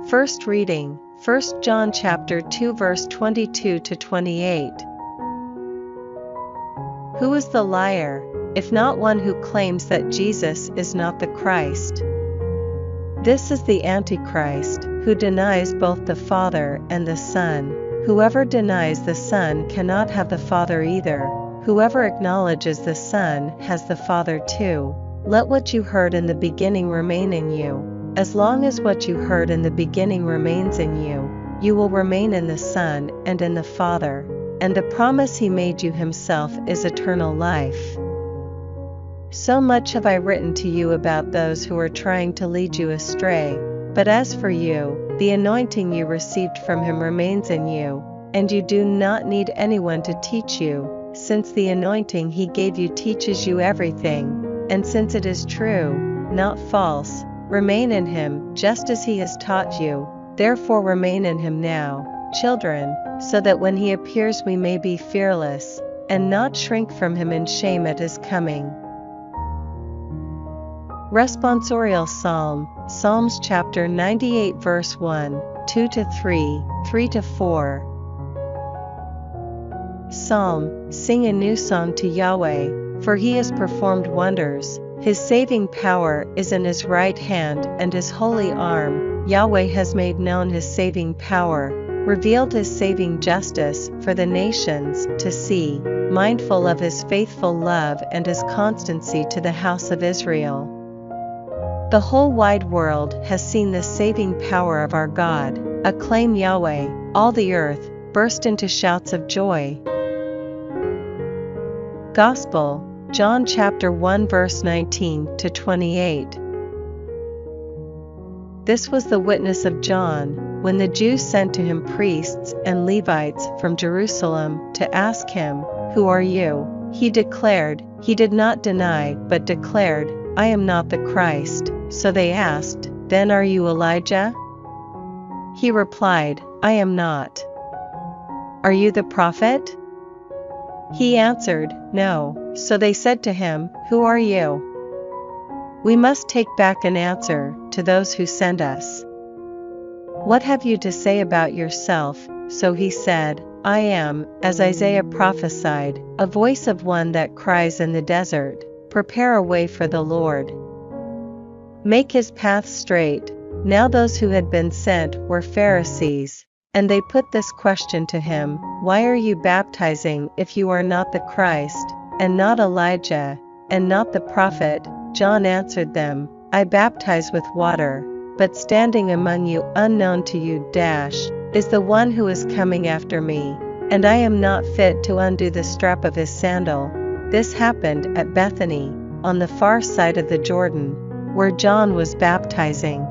First reading, 1 John chapter 2 verse 22 to 28. Who is the liar, if not one who claims that Jesus is not the Christ? This is the Antichrist, who denies both the Father and the Son. Whoever denies the Son cannot have the Father either. Whoever acknowledges the Son has the Father too. Let what you heard in the beginning remain in you. As long as what you heard in the beginning remains in you, you will remain in the Son and in the Father. And the promise He made you Himself is eternal life. So much have I written to you about those who are trying to lead you astray. But as for you, the anointing you received from Him remains in you, and you do not need anyone to teach you, since the anointing He gave you teaches you everything, and since it is true, not false. Remain in Him just as He has taught you. Therefore remain in Him now, children, so that when He appears we may be fearless, and not shrink from Him in shame at His coming. Responsorial Psalm, Psalms chapter 98 verse 1, 2 to 3, 3 to 4. Psalm, sing a new song to Yahweh, for He has performed wonders. His saving power is in His right hand and His holy arm. Yahweh has made known His saving power, revealed His saving justice for the nations to see, mindful of His faithful love and His constancy to the house of Israel. The whole wide world has seen the saving power of our God. Acclaim Yahweh, all the earth, burst into shouts of joy. Gospel, John chapter 1 verse 19 to 28. This was the witness of John, when the Jews sent to him priests and Levites from Jerusalem to ask him, "Who are you?" He declared, he did not deny but declared, "I am not the Christ." So they asked, "Then are you Elijah?" He replied, "I am not." "Are you the prophet?" He answered, "No." So they said to him, "Who are you?" We must take back an answer to those who send us. "What have you to say about yourself?" So he said, "I am, as Isaiah prophesied, a voice of one that cries in the desert, 'Prepare a way for the Lord. Make His path straight.'" Now those who had been sent were Pharisees, and they put this question to him, "Why are you baptizing if you are not the Christ, and not Elijah, and not the prophet?" John answered them, "I baptize with water, but standing among you unknown to you is the one who is coming after me, and I am not fit to undo the strap of His sandal." This happened at Bethany, on the far side of the Jordan, where John was baptizing.